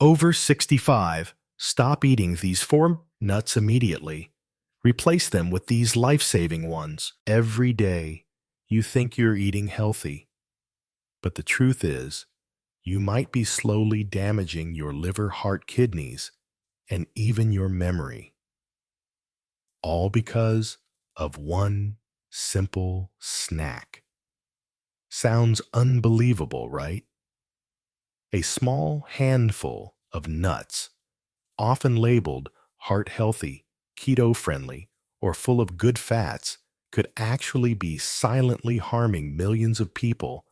Over 65, stop eating these four nuts immediately. Replace them with these life-saving ones. Every day, you think you're eating healthy, but the truth is, you might be slowly damaging your liver, heart, kidneys, and even your memory. All because of one simple snack. Sounds unbelievable, right? A small handful of nuts, often labeled heart-healthy, keto-friendly, or full of good fats, could actually be silently harming millions of people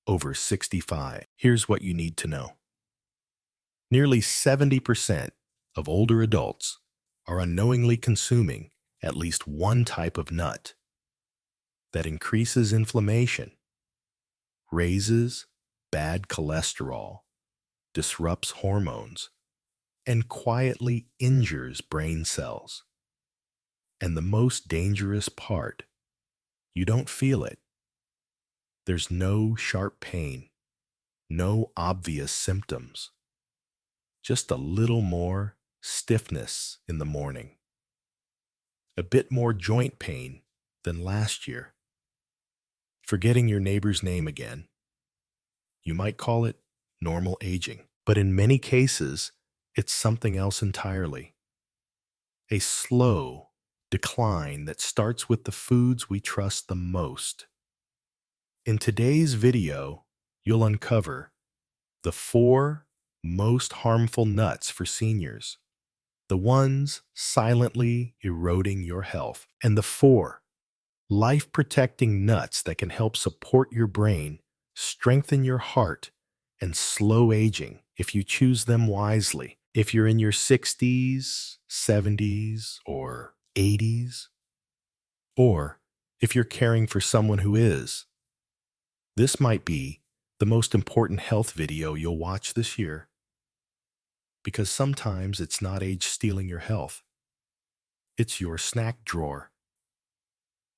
over 65. Here's what you need to know. Nearly 70% of older adults are unknowingly consuming at least one type of nut that increases inflammation, raises bad cholesterol, disrupts hormones, and quietly injures brain cells. And the most dangerous part, you don't feel it. There's no sharp pain, no obvious symptoms, just a little more stiffness in the morning, a bit more joint pain than last year, forgetting your neighbor's name again. You might call it normal aging, but in many cases, it's something else entirely. A slow decline that starts with the foods we trust the most. In today's video, you'll uncover the 4 most harmful nuts for seniors, the ones silently eroding your health, and the 4 life-protecting nuts that can help support your brain, strengthen your heart, and slow aging if you choose them wisely. If you're in your 60s, 70s, or 80s, or if you're caring for someone who is, this might be the most important health video you'll watch this year. Because sometimes it's not age stealing your health. It's your snack drawer.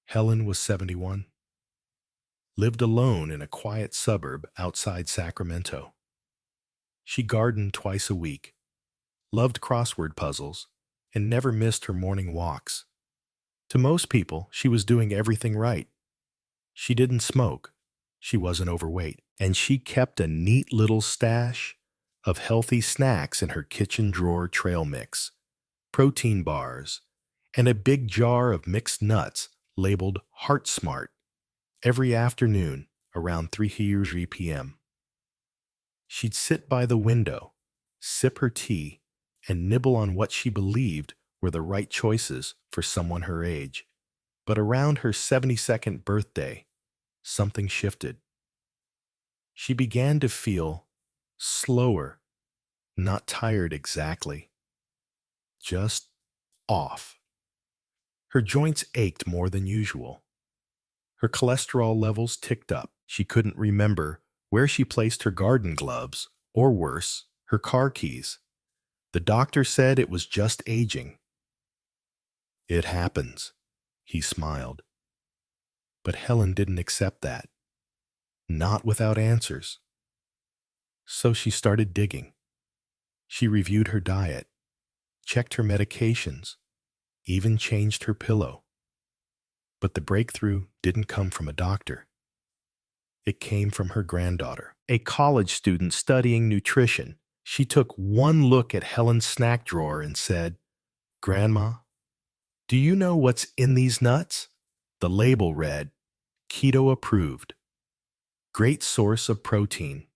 Helen was 71, lived alone in a quiet suburb outside Sacramento. She gardened twice a week, loved crossword puzzles, and never missed her morning walks. To most people, she was doing everything right. She didn't smoke, she wasn't overweight, and she kept a neat little stash of healthy snacks in her kitchen drawer: trail mix, protein bars, and a big jar of mixed nuts labeled Heart Smart every afternoon around 3 p.m. She'd sit by the window, sip her tea, and nibble on what she believed were the right choices for someone her age. But around her 72nd birthday, something shifted. She began to feel slower, not tired exactly, just off. Her joints ached more than usual. Her cholesterol levels ticked up. She couldn't remember where she placed her garden gloves, or worse, her car keys. The doctor said it was just aging. It happens, he smiled. But Helen didn't accept that. Not without answers. So she started digging. She reviewed her diet, checked her medications, even changed her pillow. But the breakthrough didn't come from a doctor. It came from her granddaughter, a college student studying nutrition. She took one look at Helen's snack drawer and said, "Grandma, do you know what's in these nuts?" The label read, "Keto approved. Great source of protein."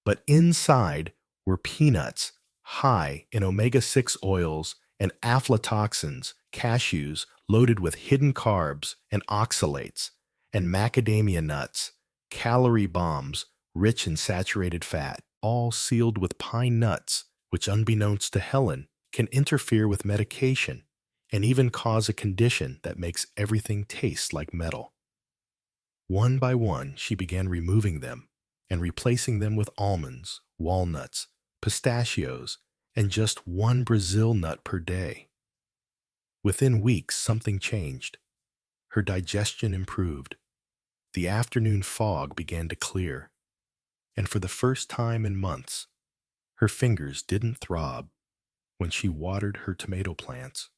But inside were peanuts high in omega-6 oils and aflatoxins, cashews loaded with hidden carbs and oxalates, and macadamia nuts, calorie bombs rich in saturated fat, all sealed with pine nuts, which, unbeknownst to Helen, can interfere with medication and even cause a condition that makes everything taste like metal. One by one, she began removing them and replacing them with almonds, walnuts, pistachios, and just one Brazil nut per day. Within weeks, something changed. Her digestion improved. The afternoon fog began to clear. And for the first time in months, Her fingers didn't throb when she watered her tomato plants.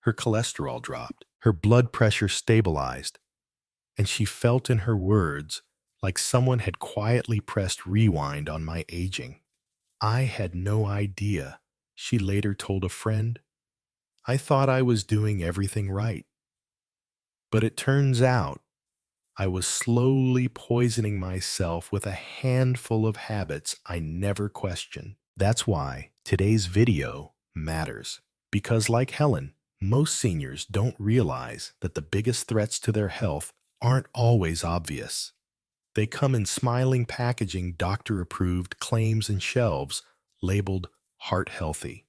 Her cholesterol dropped, her blood pressure stabilized, and she felt in her words like someone had quietly pressed rewind on my aging. I had no idea, she later told a friend. I thought I was doing everything right. But it turns out I was slowly poisoning myself with a handful of habits I never questioned. That's why today's video matters. Because like Helen, most seniors don't realize that the biggest threats to their health aren't always obvious. They come in smiling packaging, doctor-approved claims and shelves labeled heart healthy.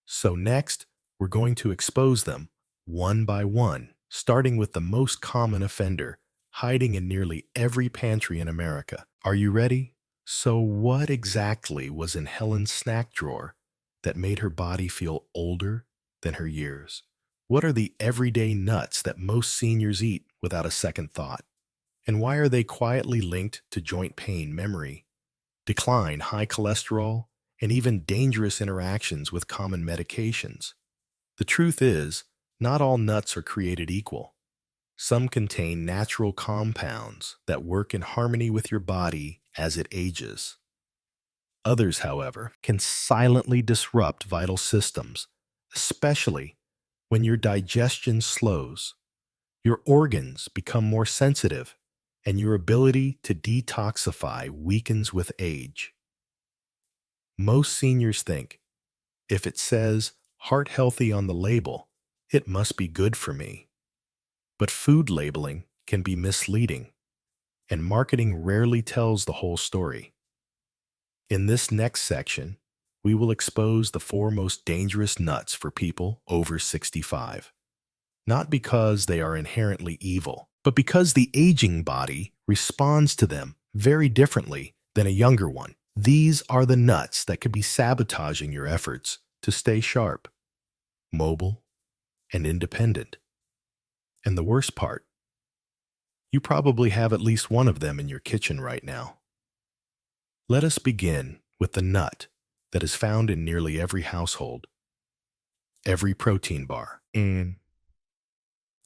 So next, we're going to expose them one by one, starting with the most common offender, hiding in nearly every pantry in America. Are you ready? So what exactly was in Helen's snack drawer that made her body feel older than her years? What are the everyday nuts that most seniors eat without a second thought? And why are they quietly linked to joint pain, memory, decline, high cholesterol, and even dangerous interactions with common medications? The truth is, not all nuts are created equal. Some contain natural compounds that work in harmony with your body as it ages. Others, however, can silently disrupt vital systems, especially when your digestion slows, your organs become more sensitive, and your ability to detoxify weakens with age. Most seniors think, if it says heart healthy on the label, it must be good for me. But food labeling can be misleading, and marketing rarely tells the whole story. In this next section, we will expose the four most dangerous nuts for people over 65. Not because they are inherently evil, but because the aging body responds to them very differently than a younger one. These are the nuts that could be sabotaging your efforts to stay sharp, mobile, and independent. And the worst part, you probably have at least one of them in your kitchen right now. Let us begin with the nut that is found in nearly every household, every protein bar, and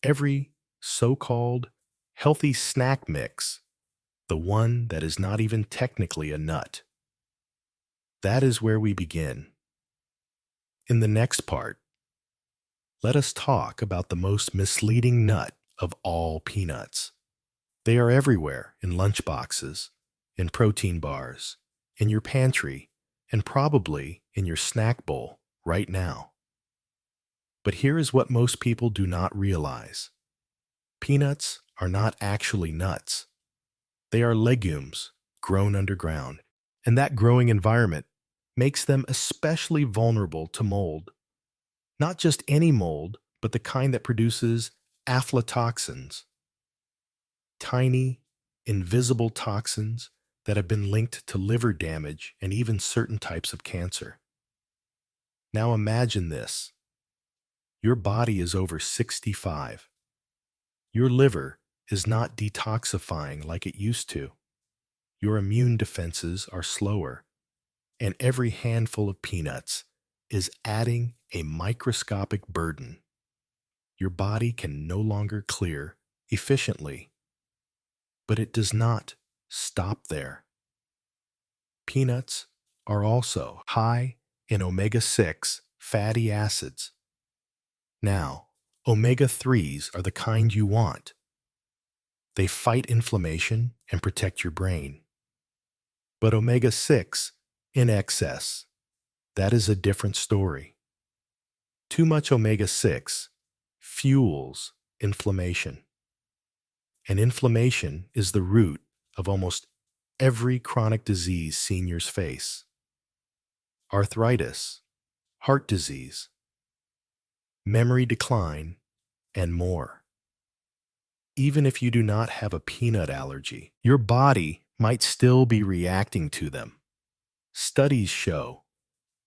every so-called healthy snack mix, the one that is not even technically a nut. That is where we begin. In the next part, let us talk about the most misleading nut of all peanuts. They are everywhere in lunchboxes, in protein bars, in your pantry, and probably in your snack bowl right now. But here is what most people do not realize. Peanuts are not actually nuts. They are legumes grown underground, and that growing environment makes them especially vulnerable to mold. Not just any mold, but the kind that produces aflatoxins, tiny, invisible toxins that have been linked to liver damage and even certain types of cancer. Now imagine this. Your body is over 65. Your liver is not detoxifying like it used to. Your immune defenses are slower, and every handful of peanuts is adding a microscopic burden. Your body can no longer clear efficiently. But it does not stop there. Peanuts are also high in omega-6 fatty acids. Now, omega-3s are the kind you want. They fight inflammation and protect your brain. But omega-6 in excess, that is a different story. Too much omega-6 fuels inflammation. And inflammation is the root of almost every chronic disease seniors face. Arthritis, heart disease, memory decline, and more. Even if you do not have a peanut allergy, your body might still be reacting to them. Studies show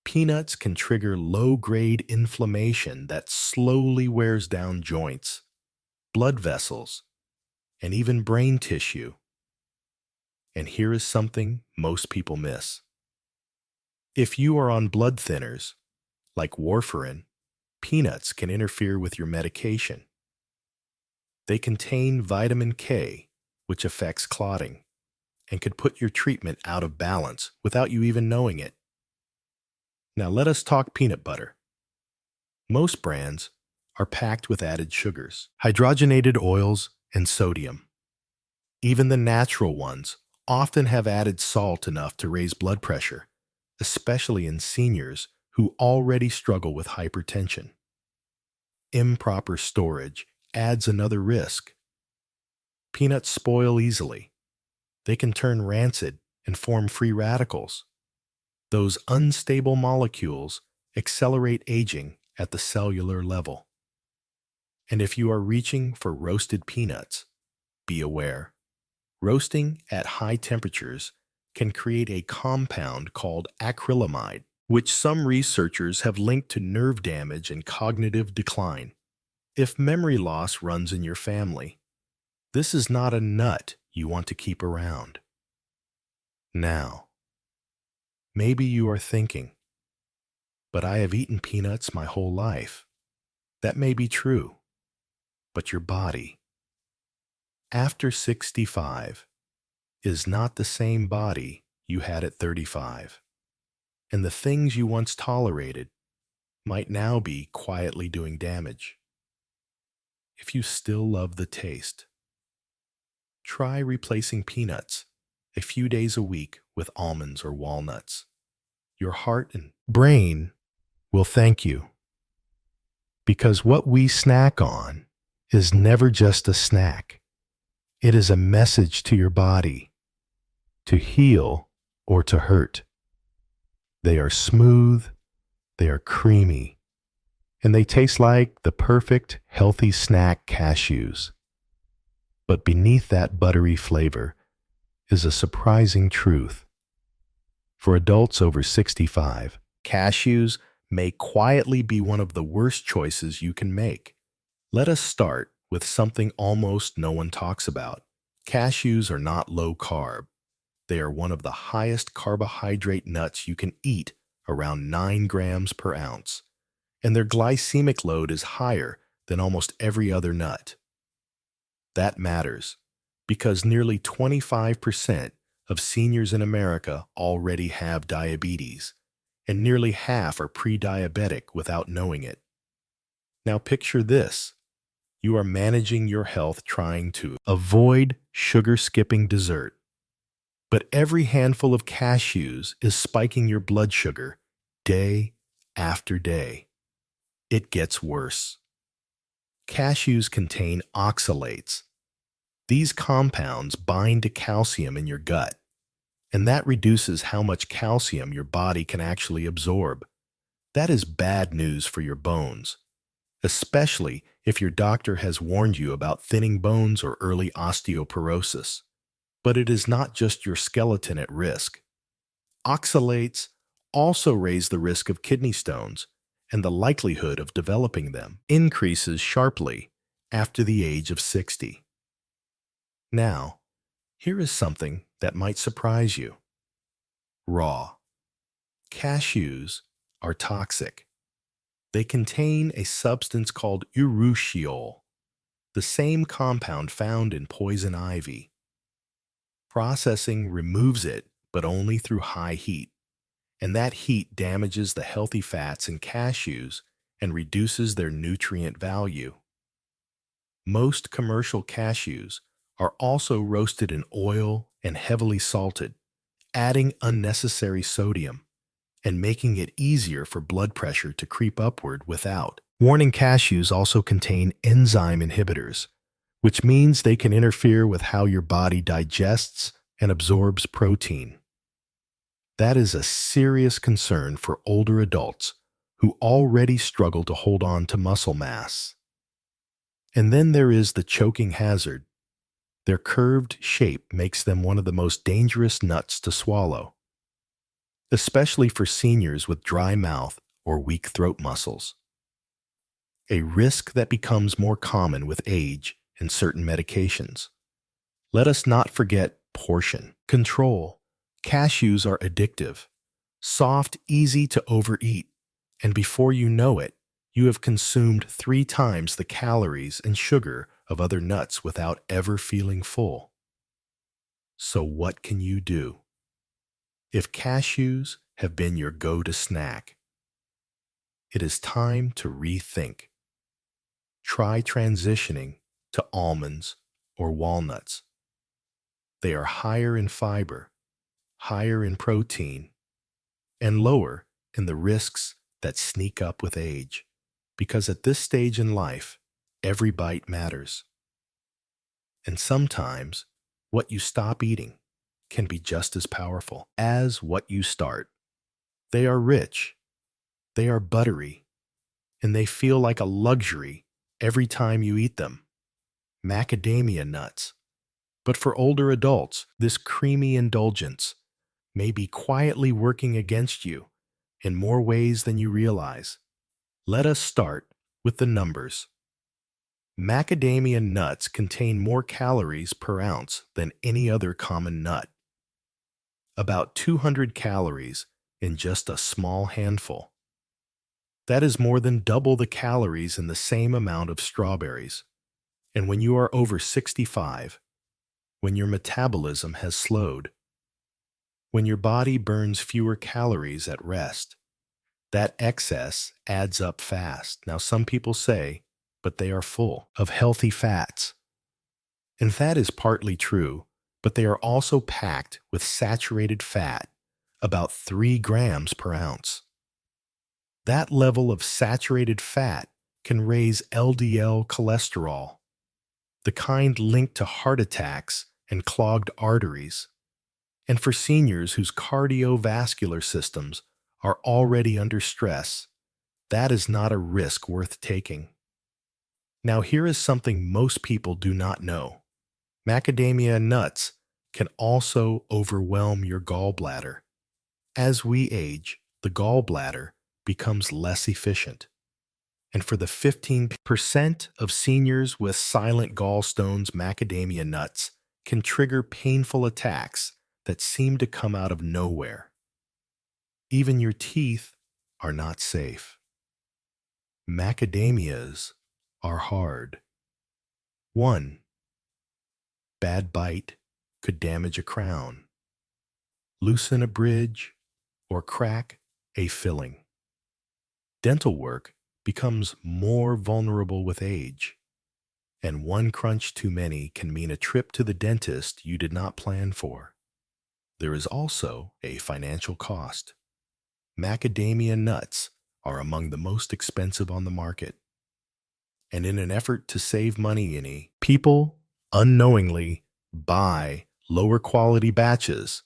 peanuts can trigger low-grade inflammation that slowly wears down joints, blood vessels, and even brain tissue. And here is something most people miss. If you are on blood thinners, like warfarin, peanuts can interfere with your medication. They contain vitamin K, which affects clotting, and could put your treatment out of balance without you even knowing it. Now let us talk peanut butter. Most brands are packed with added sugars, hydrogenated oils, and sodium. Even the natural ones often have added salt enough to raise blood pressure, especially in seniors who already struggle with hypertension. Improper storage adds another risk. Peanuts spoil easily. They can turn rancid and form free radicals. Those unstable molecules accelerate aging at the cellular level. And if you are reaching for roasted peanuts, be aware. Roasting at high temperatures can create a compound called acrylamide, which some researchers have linked to nerve damage and cognitive decline. If memory loss runs in your family, this is not a nut you want to keep around. Now, maybe you are thinking, but I have eaten peanuts my whole life. That may be true, but your body, after 65, is not the same body you had at 35. And the things you once tolerated might now be quietly doing damage. If you still love the taste, try replacing peanuts a few days a week with almonds or walnuts. Your heart and brain will thank you. Because what we snack on is never just a snack. It is a message to your body to heal or to hurt. They are smooth, they are creamy, and they taste like the perfect, healthy snack cashews. But beneath that buttery flavor is a surprising truth. For adults over 65, cashews may quietly be one of the worst choices you can make. Let us start with something almost no one talks about. Cashews are not low carb. They are one of the highest carbohydrate nuts you can eat, around 9 grams per ounce, and their glycemic load is higher than almost every other nut. That matters because nearly 25% of seniors in America already have diabetes, and nearly half are pre-diabetic without knowing it. Now picture this. You are managing your health trying to avoid sugar-skipping dessert. But every handful of cashews is spiking your blood sugar day after day. It gets worse. Cashews contain oxalates. These compounds bind to calcium in your gut, and that reduces how much calcium your body can actually absorb. That is bad news for your bones, especially if your doctor has warned you about thinning bones or early osteoporosis. But it is not just your skeleton at risk. Oxalates also raise the risk of kidney stones, and the likelihood of developing them increases sharply after the age of 60. Now, here is something that might surprise you. Raw. Cashews are toxic. They contain a substance called urushiol, the same compound found in poison ivy. Processing removes it, but only through high heat, and that heat damages the healthy fats in cashews and reduces their nutrient value. Most commercial cashews are also roasted in oil and heavily salted, adding unnecessary sodium and making it easier for blood pressure to creep upward without. Warning: cashews also contain enzyme inhibitors, which means they can interfere with how your body digests and absorbs protein. That is a serious concern for older adults who already struggle to hold on to muscle mass. And then there is the choking hazard. Their curved shape makes them one of the most dangerous nuts to swallow, especially for seniors with dry mouth or weak throat muscles. A risk that becomes more common with age and certain medications. Let us not forget portion control. Cashews are addictive, Soft, easy to overeat, and before you know it, you have consumed 3 times the calories and sugar of other nuts without ever feeling full. So what can you do? If cashews have been your go-to snack, it is time to rethink. Try transitioning to almonds or walnuts. They are higher in fiber, higher in protein, and lower in the risks that sneak up with age. Because at this stage in life, every bite matters. And sometimes, what you stop eating can be just as powerful as what you start. They are rich, they are buttery, and they feel like a luxury every time you eat them. Macadamia nuts. But for older adults, this creamy indulgence may be quietly working against you in more ways than you realize. Let us start with the numbers. Macadamia nuts contain more calories per ounce than any other common nut. About 200 calories in just a small handful. That is more than double the calories in the same amount of strawberries. And when you are over 65, when your metabolism has slowed, when your body burns fewer calories at rest, that excess adds up fast. Now, some people say, but they are full of healthy fats. And that is partly true, but they are also packed with saturated fat, about 3 grams per ounce. That level of saturated fat can raise LDL cholesterol, the kind linked to heart attacks and clogged arteries. And for seniors whose cardiovascular systems are already under stress, that is not a risk worth taking. Now, here is something most people do not know. Macadamia nuts can also overwhelm your gallbladder. As we age, the gallbladder becomes less efficient. And for the 15% of seniors with silent gallstones, macadamia nuts can trigger painful attacks that seem to come out of nowhere. Even your teeth are not safe. Macadamias are hard. 1. Bad bite could damage a crown, loosen a bridge, or crack a filling. Dental work becomes more vulnerable with age, and one crunch too many can mean a trip to the dentist you did not plan for. There is also a financial cost. Macadamia nuts are among the most expensive on the market. And in an effort to save money, people unknowingly buy lower quality batches,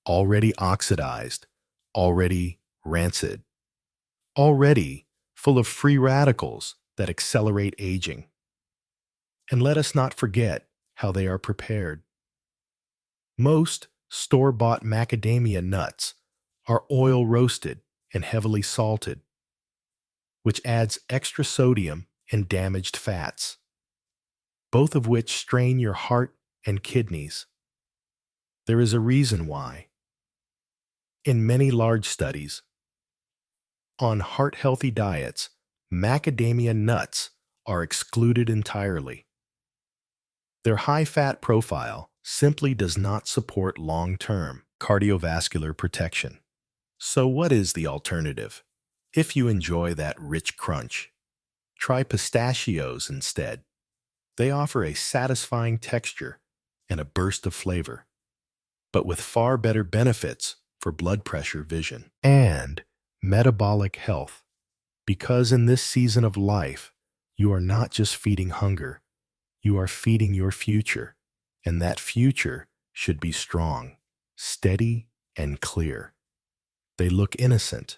already oxidized, already rancid, already full of free radicals that accelerate aging. And let us not forget how they are prepared. Most store-bought macadamia nuts are oil roasted and heavily salted, which adds extra sodium and damaged fats, both of which strain your heart and kidneys. There is a reason why. In many large studies on heart-healthy diets, macadamia nuts are excluded entirely. Their high-fat profile simply does not support long-term cardiovascular protection. So what is the alternative? If you enjoy that rich crunch, try pistachios instead. They offer a satisfying texture and a burst of flavor, but with far better benefits for blood pressure, vision, and metabolic health. Because in this season of life, you are not just feeding hunger, you are feeding your future, and that future should be strong, steady, and clear. They look innocent.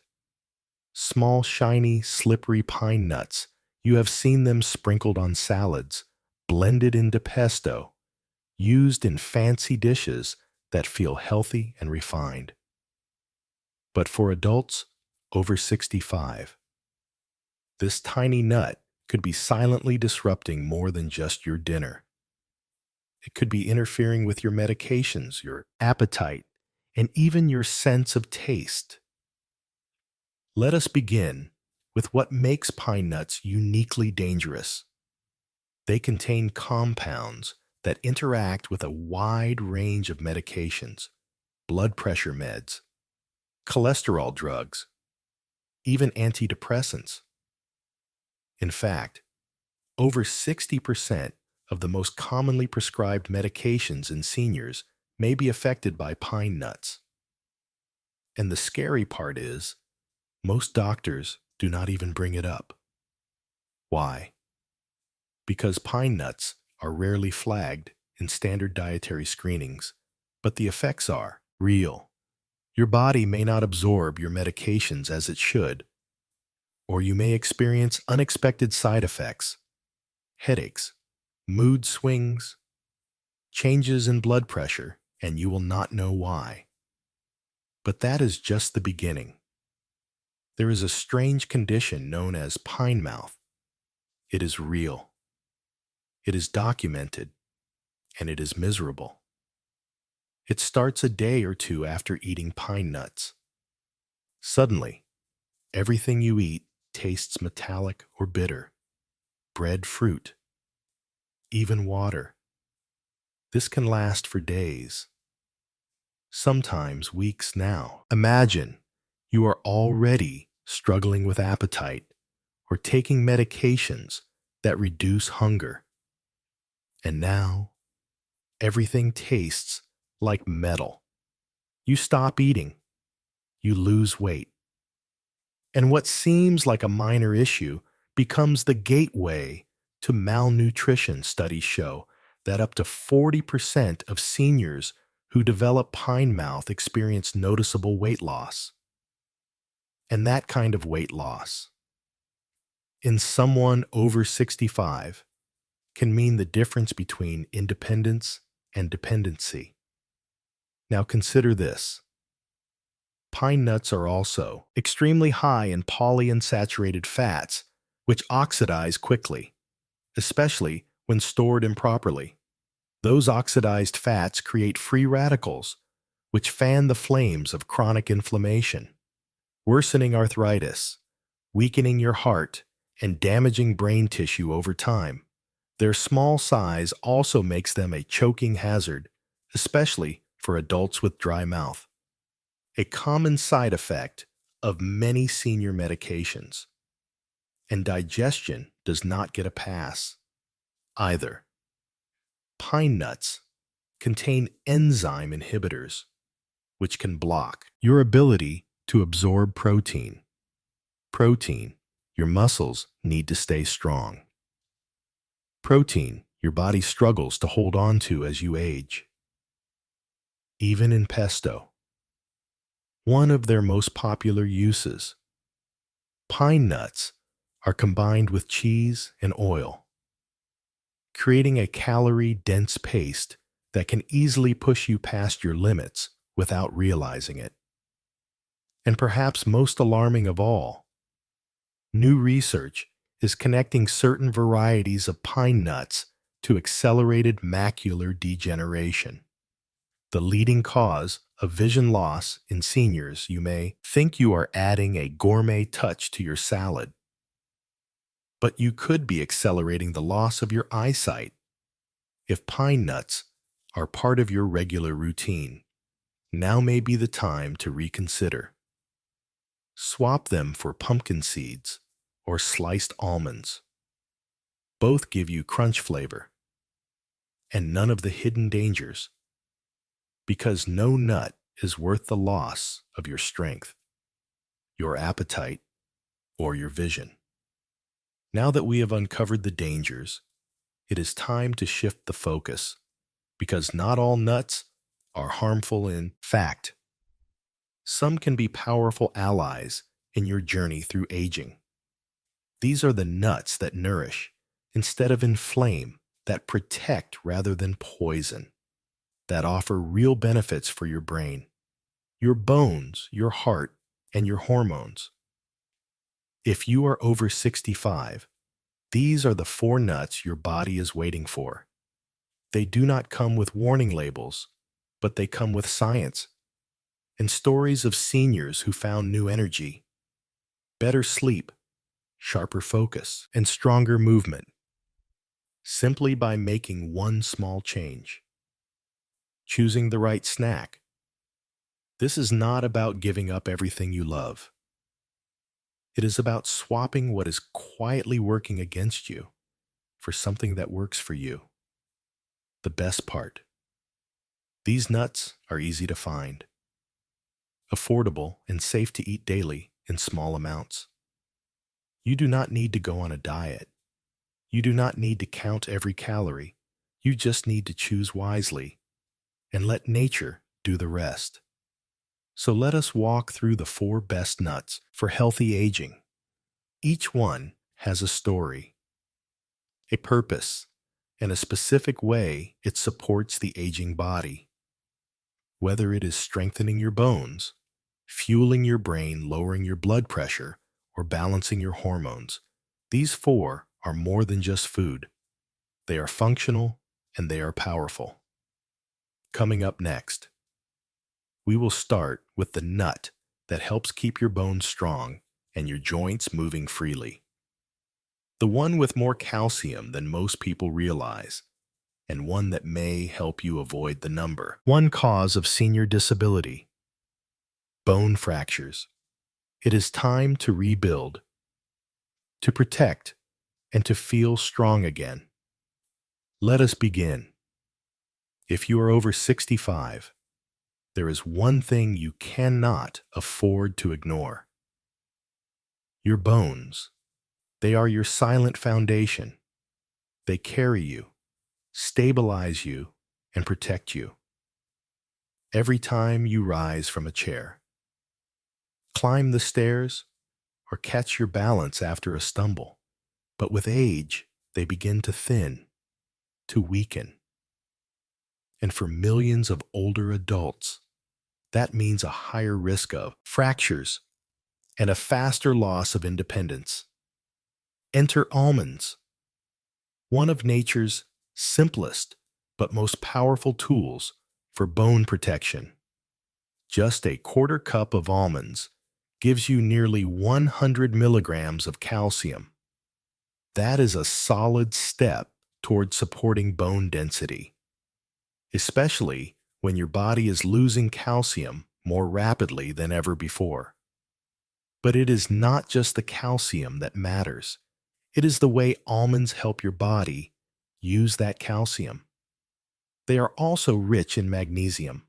Small, shiny, slippery pine nuts. You have seen them sprinkled on salads, blended into pesto, used in fancy dishes that feel healthy and refined. But for adults over 65, this tiny nut could be silently disrupting more than just your dinner. It could be interfering with your medications, your appetite, and even your sense of taste. Let us begin with what makes pine nuts uniquely dangerous. They contain compounds that interact with a wide range of medications, blood pressure meds, cholesterol drugs, even antidepressants. In fact, over 60% of the most commonly prescribed medications in seniors may be affected by pine nuts. And the scary part is, most doctors do not even bring it up. Why? Because pine nuts are rarely flagged in standard dietary screenings, but the effects are real. Your body may not absorb your medications as it should, or you may experience unexpected side effects, headaches, mood swings, changes in blood pressure, and you will not know why. But that is just the beginning. There is a strange condition known as pine mouth. It is real. It is documented, and it is miserable. It starts a day or two after eating pine nuts. Suddenly, everything you eat tastes metallic or bitter. Bread, fruit, even water. This can last for days, sometimes weeks now. Imagine you are already struggling with appetite or taking medications that reduce hunger. And now, everything tastes like metal. You stop eating. You lose weight. And what seems like a minor issue becomes the gateway to malnutrition. Studies show that up to 40% of seniors who develop pine mouth experience noticeable weight loss. And that kind of weight loss, in someone over 65, can mean the difference between independence and dependency. Now consider this. Pine nuts are also extremely high in polyunsaturated fats, which oxidize quickly, especially when stored improperly. Those oxidized fats create free radicals, which fan the flames of chronic inflammation, worsening arthritis, weakening your heart, and damaging brain tissue over time. Their small size also makes them a choking hazard, especially for adults with dry mouth, a common side effect of many senior medications. And digestion does not get a pass either. Pine nuts contain enzyme inhibitors, which can block your ability to absorb protein. Protein your muscles need to stay strong. Protein your body struggles to hold on to as you age. Even in pesto, one of their most popular uses, pine nuts are combined with cheese and oil, creating a calorie-dense paste that can easily push you past your limits without realizing it. And perhaps most alarming of all, new research is connecting certain varieties of pine nuts to accelerated macular degeneration, the leading cause of vision loss in seniors. You may think you are adding a gourmet touch to your salad, but you could be accelerating the loss of your eyesight. If pine nuts are part of your regular routine, now may be the time to reconsider. Swap them for pumpkin seeds or sliced almonds. Both give you crunch flavor and none of the hidden dangers, because no nut is worth the loss of your strength, your appetite, or your vision. Now that we have uncovered the dangers, it is time to shift the focus, because not all nuts are harmful. In fact, some can be powerful allies in your journey through aging. These are the nuts that nourish instead of inflame, that protect rather than poison, that offer real benefits for your brain, your bones, your heart, and your hormones. If you are over 65, these are the 4 nuts your body is waiting for. They do not come with warning labels, but they come with science and stories of seniors who found new energy. better sleep, sharper focus, and stronger movement, simply by making one small change. Choosing the right snack. This is not about giving up everything you love. It is about swapping what is quietly working against you for something that works for you. The best part: these nuts are easy to find, affordable, and safe to eat daily in small amounts. You do not need to go on a diet. You do not need to count every calorie. You just need to choose wisely and let nature do the rest. So let us walk through the 4 best nuts for healthy aging. Each one has a story, a purpose, and a specific way it supports the aging body. Whether it is strengthening your bones, fueling your brain, lowering your blood pressure, or balancing your hormones, these 4 are more than just food. They are functional and they are powerful. Coming up next, we will start with the nut that helps keep your bones strong and your joints moving freely. The one with more calcium than most people realize, and one that may help you avoid the number 1 cause of senior disability: bone fractures. It is time to rebuild, to protect, and to feel strong again. Let us begin. If you are over 65, there is one thing you cannot afford to ignore: your bones. They are your silent foundation. They carry you, stabilize you, and protect you. Every time you rise from a chair, climb the stairs, or catch your balance after a stumble. But with age, they begin to thin, to weaken. And for millions of older adults, that means a higher risk of fractures and a faster loss of independence. Enter almonds, one of nature's simplest but most powerful tools for bone protection. Just a quarter cup of almonds gives you nearly 100 milligrams of calcium. That is a solid step toward supporting bone density, especially when your body is losing calcium more rapidly than ever before. But it is not just the calcium that matters. It is the way almonds help your body use that calcium. They are also rich in magnesium,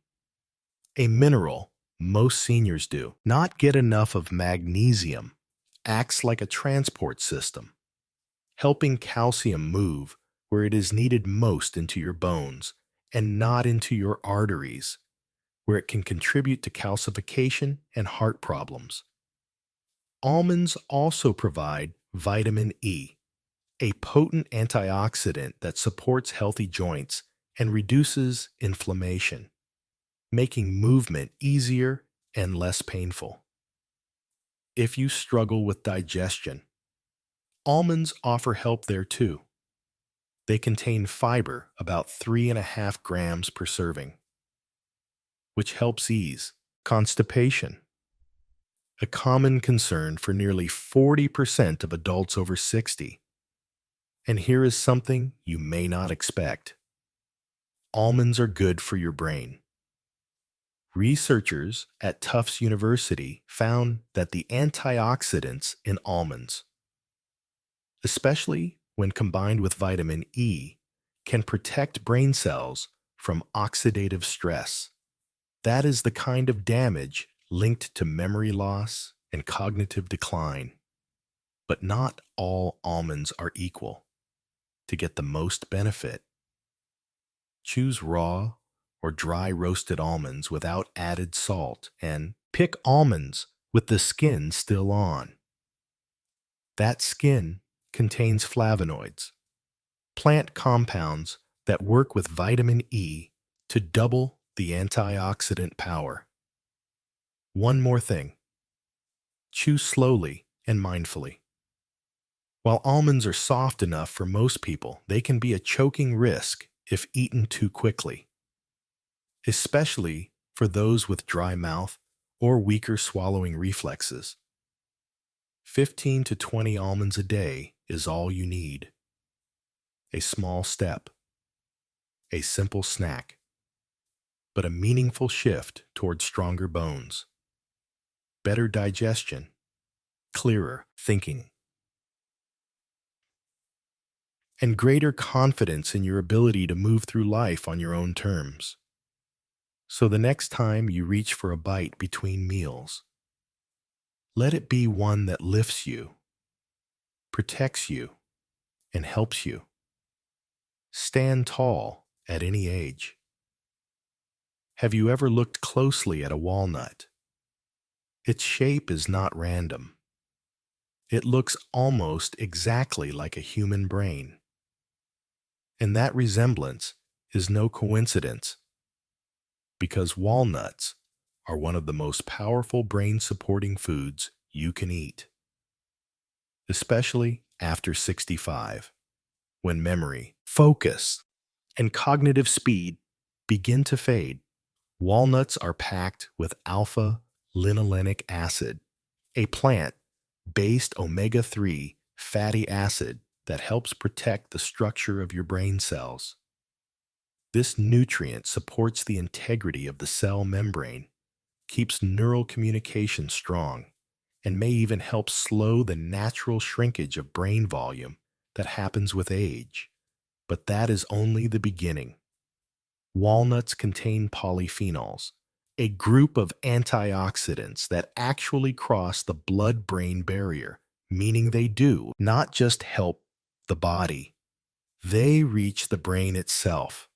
a mineral most seniors do not get enough of. Magnesium acts like a transport system, helping calcium move where it is needed most into your bones and not into your arteries, where it can contribute to calcification and heart problems. Almonds also provide vitamin E, a potent antioxidant that supports healthy joints and reduces inflammation, making movement easier and less painful. If you struggle with digestion, almonds offer help there too. They contain fiber, about 3.5 grams per serving, which helps ease constipation, a common concern for nearly 40% of adults over 60. And here is something you may not expect: almonds are good for your brain. Researchers at Tufts University found that the antioxidants in almonds, especially when combined with vitamin E, can protect brain cells from oxidative stress. That is the kind of damage linked to memory loss and cognitive decline. But not all almonds are equal. To get the most benefit, choose raw or dry roasted almonds without added salt, and pick almonds with the skin still on. That skin contains flavonoids, plant compounds that work with vitamin E to double the antioxidant power. One more thing: chew slowly and mindfully. While almonds are soft enough for most people, they can be a choking risk if eaten too quickly, especially for those with dry mouth or weaker swallowing reflexes. 15 to 20 almonds a day is all you need. A small step, a simple snack, but a meaningful shift toward stronger bones, better digestion, clearer thinking, and greater confidence in your ability to move through life on your own terms. So the next time you reach for a bite between meals, let it be one that lifts you, protects you, and helps you stand tall at any age. Have you ever looked closely at a walnut? Its shape is not random. It looks almost exactly like a human brain. And that resemblance is no coincidence, because walnuts are one of the most powerful brain-supporting foods you can eat, especially after 65, when memory, focus, and cognitive speed begin to fade. Walnuts are packed with alpha-linolenic acid, a plant-based omega-3 fatty acid that helps protect the structure of your brain cells. This nutrient supports the integrity of the cell membrane, keeps neural communication strong, and may even help slow the natural shrinkage of brain volume that happens with age. But that is only the beginning. Walnuts contain polyphenols, a group of antioxidants that actually cross the blood-brain barrier, meaning they do not just help the body, they reach the brain itself,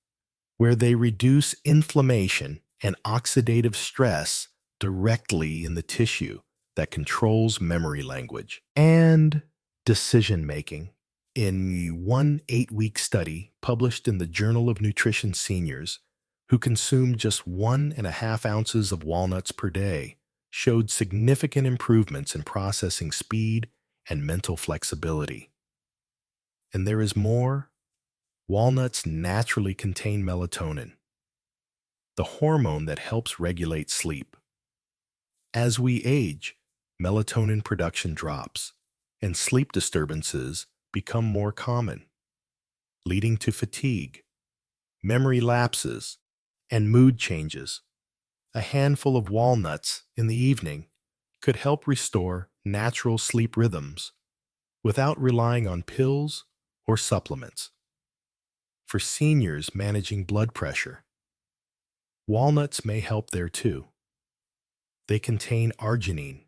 where they reduce inflammation and oxidative stress directly in the tissue that controls memory language and decision-making. In one 8-week study published in the Journal of Nutrition Seniors, who consumed just 1.5 ounces of walnuts per day, showed significant improvements in processing speed and mental flexibility. And there is more. Walnuts naturally contain melatonin, the hormone that helps regulate sleep. As we age, melatonin production drops, and sleep disturbances become more common, leading to fatigue, memory lapses, and mood changes. A handful of walnuts in the evening could help restore natural sleep rhythms without relying on pills or supplements. For seniors managing blood pressure, walnuts may help there too. They contain arginine,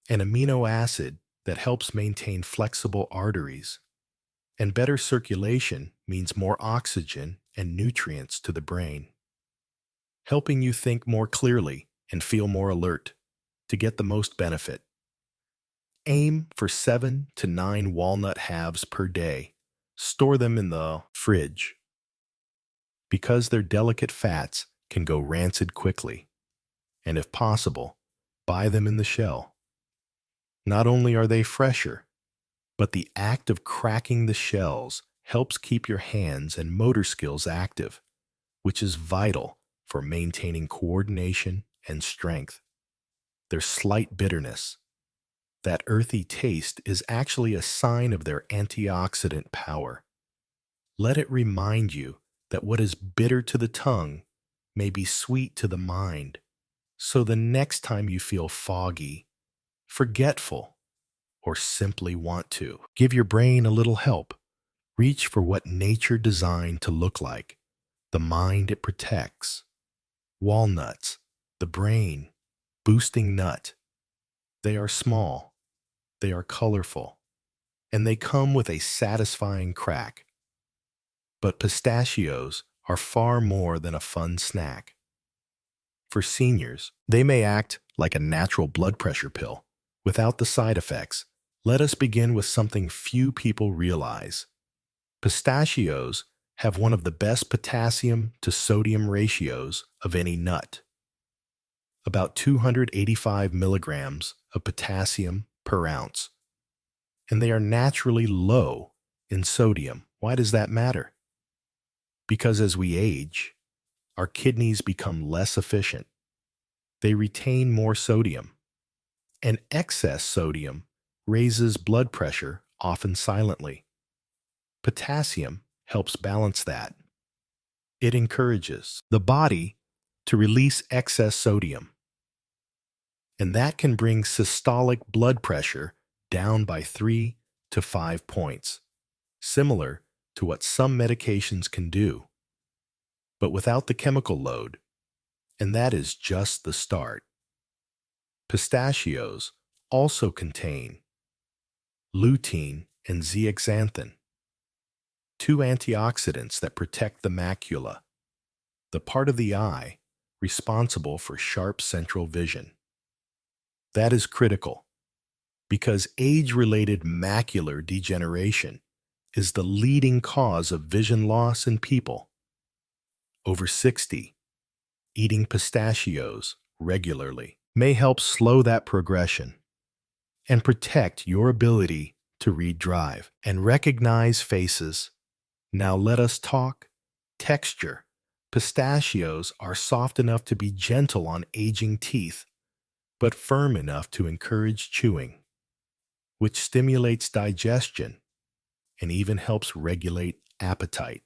an amino acid that helps maintain flexible arteries, and better circulation means more oxygen and nutrients to the brain, helping you think more clearly and feel more alert to get the most benefit. Aim for 7 to 9 walnut halves per day. Store them in the fridge, because their delicate fats can go rancid quickly, and if possible, buy them in the shell. Not only are they fresher, but the act of cracking the shells helps keep your hands and motor skills active, which is vital for maintaining coordination and strength. Their slight bitterness, that earthy taste, is actually a sign of their antioxidant power. Let it remind you that what is bitter to the tongue may be sweet to the mind. So the next time you feel foggy, forgetful, or simply want to give your brain a little help, reach for what nature designed to look like, the mind it protects. Walnuts, the brain, boosting nut. They are small, they are colorful, and they come with a satisfying crack. But pistachios are far more than a fun snack. For seniors, they may act like a natural blood pressure pill without the side effects. Let us begin with something few people realize. Pistachios have one of the best potassium to sodium ratios of any nut. About 285 milligrams of potassium per ounce. And they are naturally low in sodium. Why does that matter? Because as we age, our kidneys become less efficient. They retain more sodium, and excess sodium raises blood pressure, often silently. Potassium helps balance that. It encourages the body to release excess sodium, and that can bring systolic blood pressure down by 3 to 5 points, similar to what some medications can do, but without the chemical load, and that is just the start. Pistachios also contain lutein and zeaxanthin, two antioxidants that protect the macula, the part of the eye responsible for sharp central vision. That is critical because age-related macular degeneration is the leading cause of vision loss in people over 60. Eating pistachios regularly may help slow that progression and protect your ability to read drive and recognize faces. Now let us talk texture. Pistachios are soft enough to be gentle on aging teeth, but firm enough to encourage chewing, which stimulates digestion and even helps regulate appetite.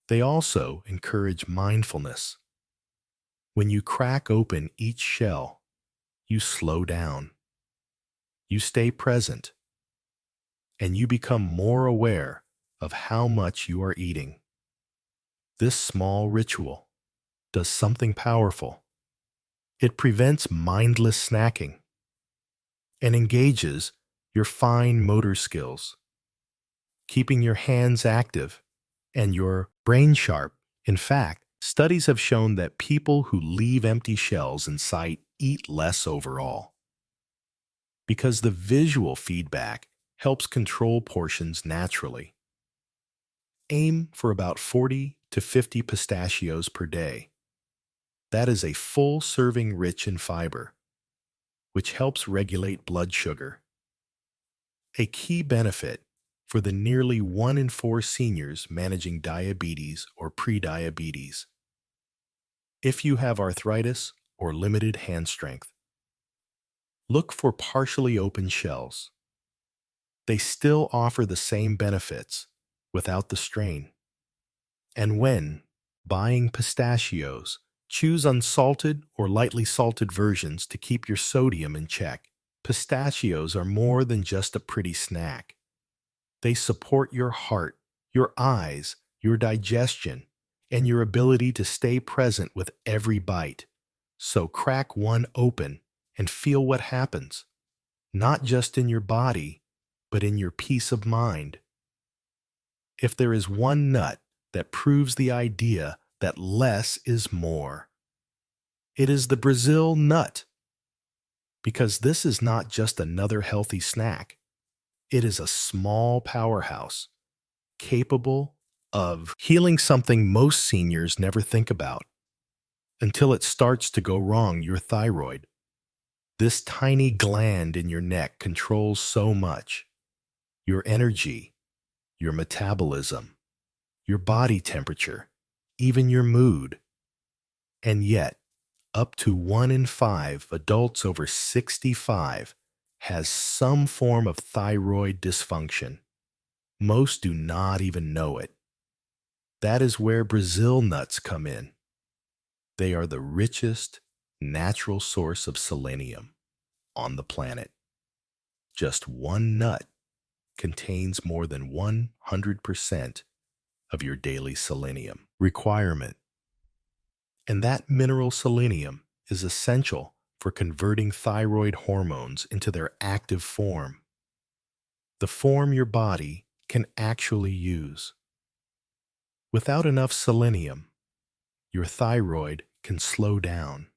They also encourage mindfulness. When you crack open each shell, you slow down, you stay present, and you become more aware of how much you are eating. This small ritual does something powerful. It prevents mindless snacking and engages your fine motor skills, keeping your hands active and your brain sharp. In fact, studies have shown that people who leave empty shells in sight eat less overall, because the visual feedback helps control portions naturally. Aim for about 40 to 50 pistachios per day. That is a full serving rich in fiber, which helps regulate blood sugar. A key benefit for the nearly 1 in 4 seniors managing diabetes or prediabetes. If you have arthritis or limited hand strength, look for partially open shells. They still offer the same benefits without the strain. And when buying pistachios, choose unsalted or lightly salted versions to keep your sodium in check. Pistachios are more than just a pretty snack. They support your heart, your eyes, your digestion, and your ability to stay present with every bite. So crack one open and feel what happens, not just in your body, but in your peace of mind. If there is one nut that proves the idea that less is more, it is the Brazil nut. Because this is not just another healthy snack. It is a small powerhouse capable of healing something most seniors never think about until it starts to go wrong: your thyroid. This tiny gland in your neck controls so much: your energy, your metabolism, your body temperature, even your mood. And yet, up to 1 in 5 adults over 65 has some form of thyroid dysfunction. Most do not even know it. That is where Brazil nuts come in. They are the richest natural source of selenium on the planet. Just one nut contains more than 100% of your daily selenium requirement. And that mineral selenium is essential for converting thyroid hormones into their active form, the form your body can actually use. Without enough selenium, your thyroid can slow down,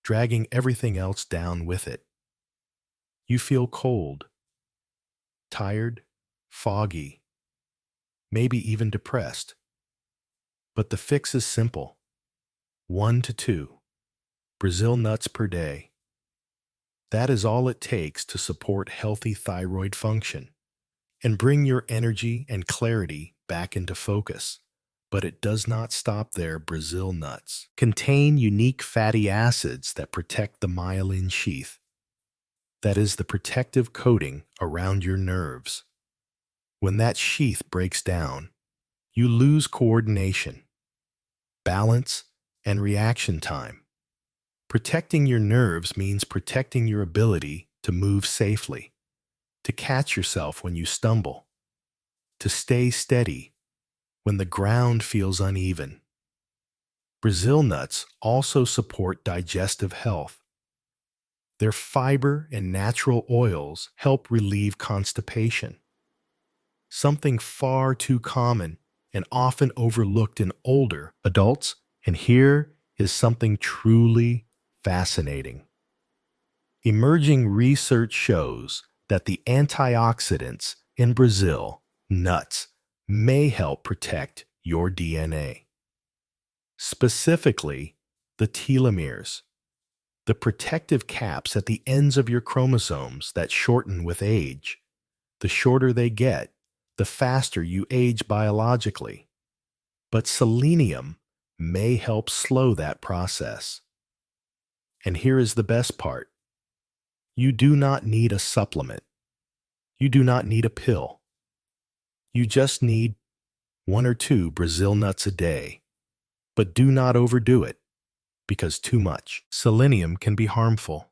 dragging everything else down with it. You feel cold, tired, foggy, maybe even depressed. But the fix is simple: 1 to 2 Brazil nuts per day. That is all it takes to support healthy thyroid function and bring your energy and clarity back into focus. But it does not stop there. Brazil nuts contain unique fatty acids that protect the myelin sheath. That is the protective coating around your nerves. When that sheath breaks down, you lose coordination, balance, and reaction time. Protecting your nerves means protecting your ability to move safely, to catch yourself when you stumble, to stay steady when the ground feels uneven. Brazil nuts also support digestive health. Their fiber and natural oils help relieve constipation, something far too common and often overlooked in older adults. And here is something truly fascinating. Emerging research shows that the antioxidants in Brazil nuts may help protect your DNA. Specifically, the telomeres, the protective caps at the ends of your chromosomes that shorten with age. The shorter they get, the faster you age biologically. But selenium may help slow that process. And here is the best part. You do not need a supplement. You do not need a pill. You just need 1 or 2 Brazil nuts a day. But do not overdo it, because too much selenium can be harmful.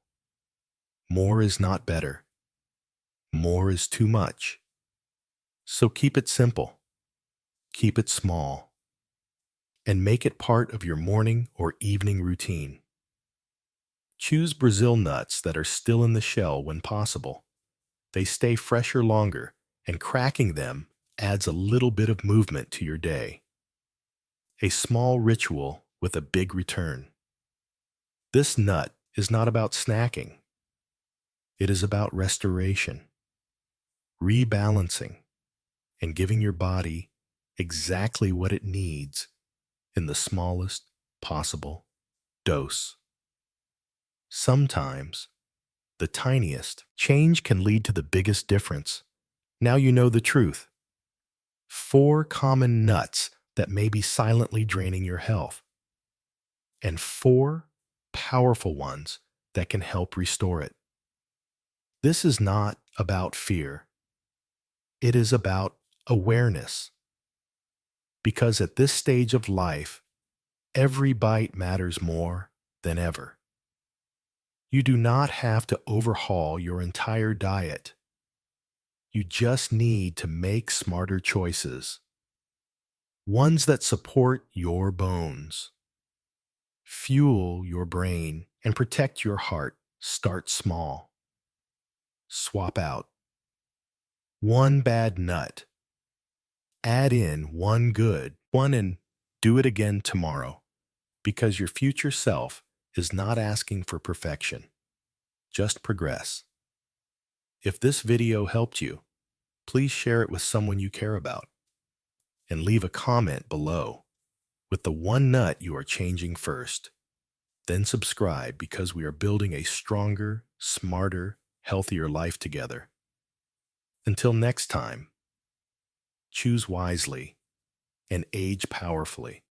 More is not better. More is too much. So keep it simple, keep it small, and make it part of your morning or evening routine. Choose Brazil nuts that are still in the shell when possible. They stay fresher longer, and cracking them adds a little bit of movement to your day. A small ritual with a big return. This nut is not about snacking. It is about restoration, rebalancing, and giving your body exactly what it needs in the smallest possible dose. Sometimes, the tiniest change can lead to the biggest difference. Now you know the truth. 4 common nuts that may be silently draining your health, and 4 powerful ones that can help restore it. This is not about fear. It is about awareness. Because at this stage of life, every bite matters more than ever. You do not have to overhaul your entire diet. You just need to make smarter choices. Ones that support your bones, fuel your brain, and protect your heart. Start small. Swap out 1 bad nut. Add in 1 good one and do it again tomorrow. Because your future self is not asking for perfection. Just progress. If this video helped you, please share it with someone you care about. And leave a comment below with the 1 nut you are changing first. Then subscribe, because we are building a stronger, smarter, healthier life together. Until next time, choose wisely and age powerfully.